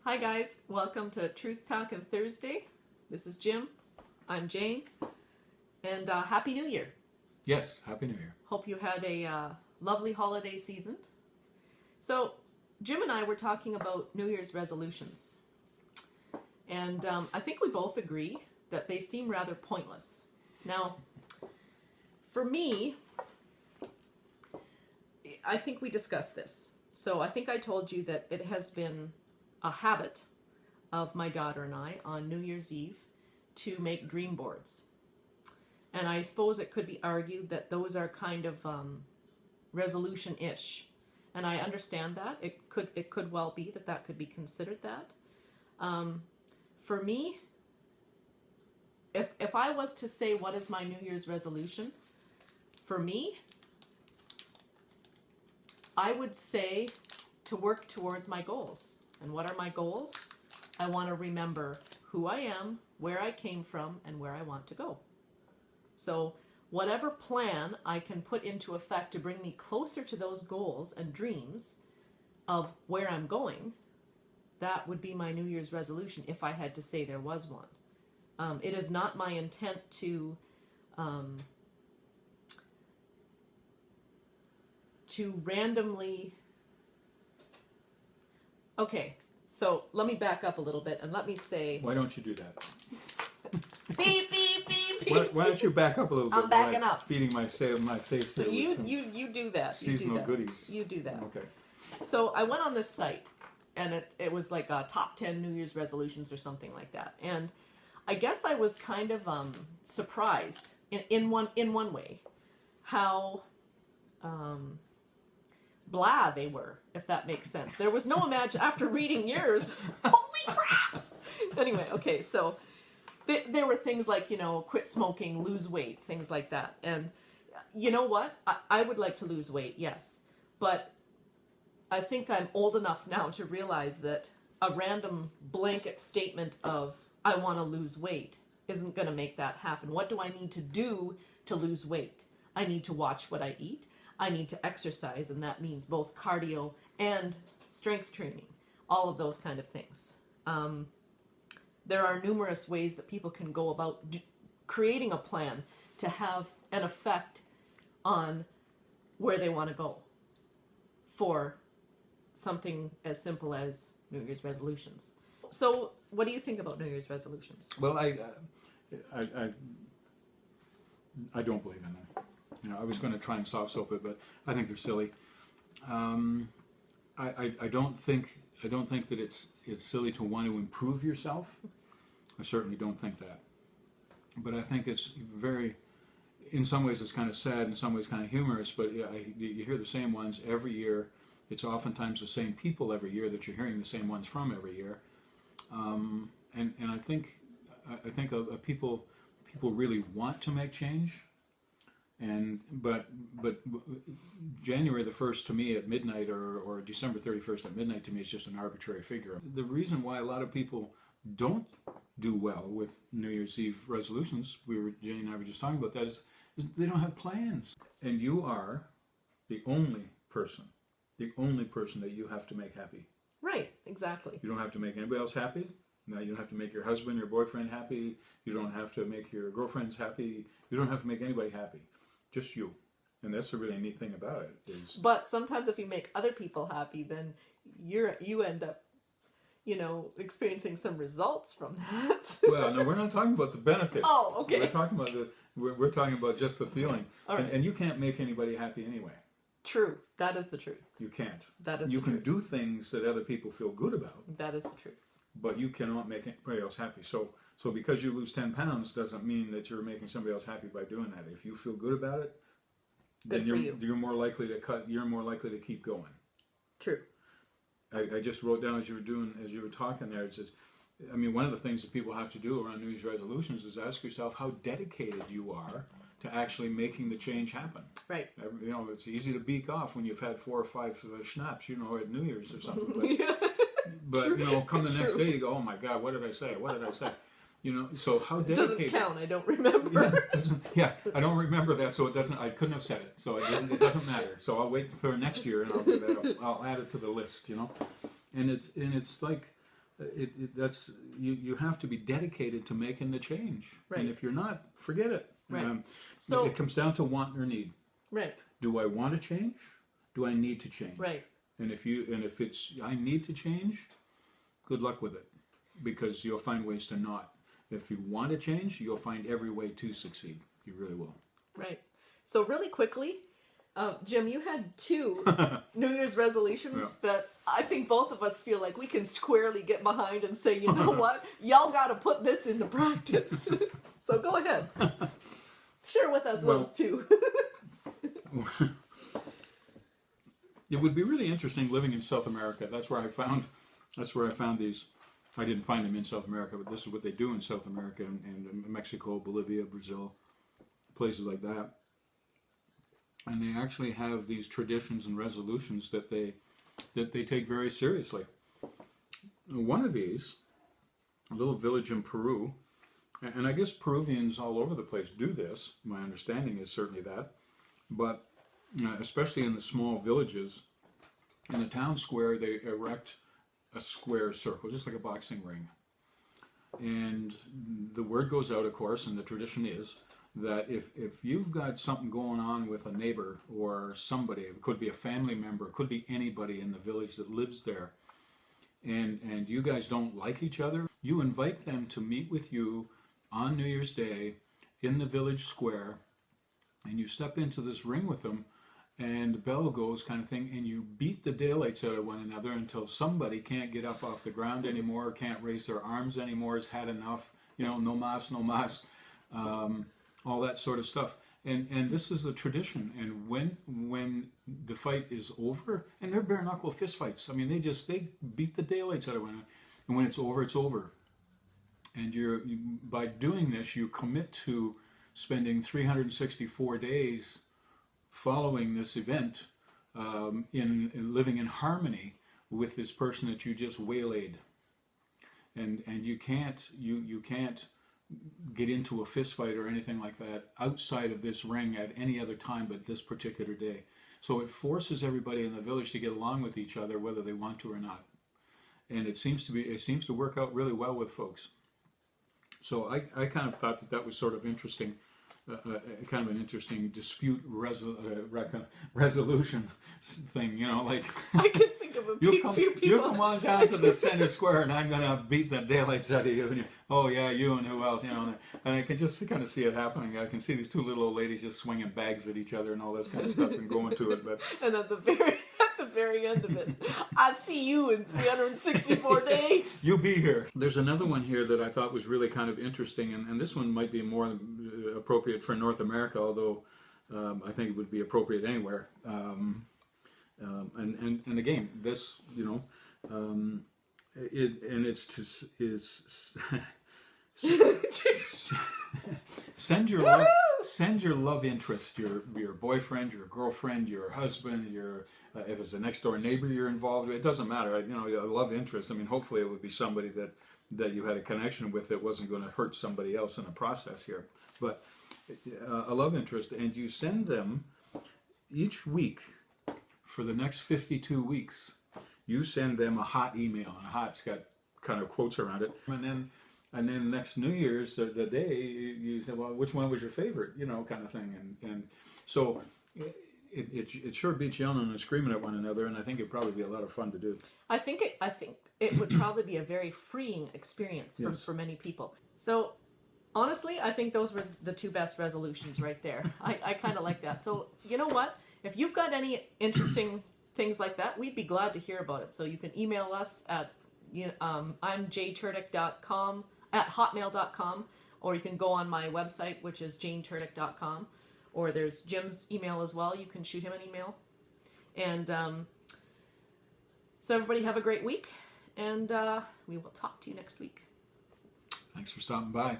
Hi guys, welcome to Truth Talkin Thursday. This is Jim. I'm Jane. And Happy New Year. Yes, Happy New Year. Hope you had a lovely holiday season. So, Jim and I were talking about New Year's resolutions. And I think we both agree that they seem rather pointless. Now, for me, I think we discussed this. So I think I told you that it has been a habit of my daughter and I on New Year's Eve to make dream boards. And I suppose it could be argued that those are kind of resolution-ish. And I understand that. It could well be that that could be considered that. For me, if I was to say what is my New Year's resolution, for me, I would say to work towards my goals. And what are my goals? I want to remember who I am, where I came from, and where I want to go. So whatever plan I can put into effect to bring me closer to those goals and dreams of where I'm going, that would be my New Year's resolution if I had to say there was one. It is not my intent to randomly... Okay, so let me back up a little bit and let me say... Why don't you do that? Beep, beep, beep, beep. Why don't you back up a little bit? I'm backing up. Feeding my face there You do that. Seasonal goodies. You do that. Okay. So I went on this site, and it was like a top 10 New Year's resolutions or something like that. And I guess I was kind of surprised in one way how blah they were, if that makes sense. There was no after reading yours. Holy crap! Anyway, okay, so there were things like, quit smoking, lose weight, things like that. And you know what? I would like to lose weight, yes. But I think I'm old enough now to realize that a random blanket statement of, I want to lose weight, isn't going to make that happen. What do I need to do to lose weight? I need to watch what I eat. I need to exercise, and that means both cardio and strength training, all of those kind of things. There are numerous ways that people can go about creating a plan to have an effect on where they want to go for something as simple as New Year's resolutions. So what do you think about New Year's resolutions? Well, I don't believe in them. I was going to try and soft soap it, but I think they're silly. I don't think that it's silly to want to improve yourself. I certainly don't think that. But I think it's in some ways it's kind of sad, in some ways kind of humorous, but yeah, you hear the same ones every year. It's oftentimes the same people every year that you're hearing the same ones from every year. And I think people really want to make change. But January the 1st to me at midnight or December 31st at midnight to me is just an arbitrary figure. The reason why a lot of people don't do well with New Year's Eve resolutions, Jane and I were just talking about that, is they don't have plans. And you are the only person that you have to make happy. Right, exactly. You don't have to make anybody else happy. No, you don't have to make your husband, your boyfriend happy. You don't have to make your girlfriends happy. You don't have to make anybody happy. Just you. And that's the really neat thing about it. But sometimes if you make other people happy, then you end up, experiencing some results from that. Well, no, we're not talking about the benefits. Oh, okay. We're talking about just the feeling. Right. And you can't make anybody happy anyway. True. That is the truth. You can't. That is you the can truth. do things that other people feel good about. That is the truth. But you cannot make anybody else happy. So because you lose 10 pounds doesn't mean that you're making somebody else happy by doing that. If you feel good about it, then you're more likely to cut. You're more likely to keep going. True. I just wrote down as you were talking there. It says, one of the things that people have to do around New Year's resolutions is ask yourself how dedicated you are to actually making the change happen. Right. It's easy to beak off when you've had 4 or 5 schnapps, at New Year's or something. But, True. Come the next day, you go, oh my God, what did I say? What did I say? So how dedicated... It doesn't count, I don't remember. I don't remember that, so it doesn't, I couldn't have said it, so it doesn't matter. So I'll wait for next year and I'll do that. I'll add it to the list, And it's like, that's you have to be dedicated to making the change. Right. And if you're not, forget it. Right. So it comes down to want or need. Right. Do I want to change? Do I need to change? Right. And if it's I need to change, good luck with it, because you'll find ways to not. If you want to change, you'll find every way to succeed. You really will. Right. So really quickly, Jim, you had 2 New Year's resolutions that I think both of us feel like we can squarely get behind and say, you know what, y'all got to put this into practice. So go ahead. Share with us those 2. It would be really interesting living in South America. That's where I found these. I didn't find them in South America, but this is what they do in South America and Mexico, Bolivia, Brazil, places like that. And they actually have these traditions and resolutions that they take very seriously. One of these, a little village in Peru, and I guess Peruvians all over the place do this. My understanding is certainly that, but especially in the small villages, in the town square, they erect a square circle, just like a boxing ring. And the word goes out, of course, and the tradition is that if you've got something going on with a neighbor or somebody, it could be a family member, it could be anybody in the village that lives there, and you guys don't like each other, you invite them to meet with you on New Year's Day in the village square, and you step into this ring with them, and the bell goes kind of thing, and you beat the daylights out of one another until somebody can't get up off the ground anymore, can't raise their arms anymore, has had enough, no mas, no mas, all that sort of stuff. And this is the tradition. And when the fight is over, and they're bare knuckle fist fights. I mean, they beat the daylights out of one another. And when it's over, it's over. And by doing this, you commit to spending 364 days following this event in living in harmony with this person that you just waylaid, and you can't get into a fist fight or anything like that outside of this ring at any other time but this particular day. So it forces everybody in the village to get along with each other whether they want to or not, and it seems to work out really well with folks. So I kind of thought that was sort of interesting. Kind of an interesting dispute resolution thing, like I can think of a few people. You come on down to the center square, and I'm gonna beat the daylights out of you. And oh yeah, you and who else, and I can just kind of see it happening. I can see these 2 little old ladies just swinging bags at each other and all this kind of stuff and going to it. But and at the very end of it, I see you in 364 days. You be here. There's another one here that I thought was really kind of interesting, and this one might be more appropriate for North America, although I think it would be appropriate anywhere. And again, this, send your love interest, your boyfriend, your girlfriend, your husband, if it's a next door neighbor you're involved with, it doesn't matter. A love interest. I mean, hopefully it would be somebody that you had a connection with that wasn't going to hurt somebody else in the process here. But a love interest, and you send them each week for the next 52 weeks. You send them a hot email, and hot's got kind of quotes around it, and then next New Year's, the day, you say, well, which one was your favorite, kind of thing, and so it sure beats yelling and screaming at one another, and I think it'd probably be a lot of fun to do. I think it would probably be a very freeing experience for many people. So honestly, I think those were the 2 best resolutions right there. I kind of like that. So you know what? If you've got any interesting things like that, we'd be glad to hear about it. So you can email us at I'm jturdick.com @hotmail.com, or you can go on my website, which is janeturdick.com, or there's Jim's email as well. You can shoot him an email. And so everybody have a great week, and we will talk to you next week. Thanks for stopping by.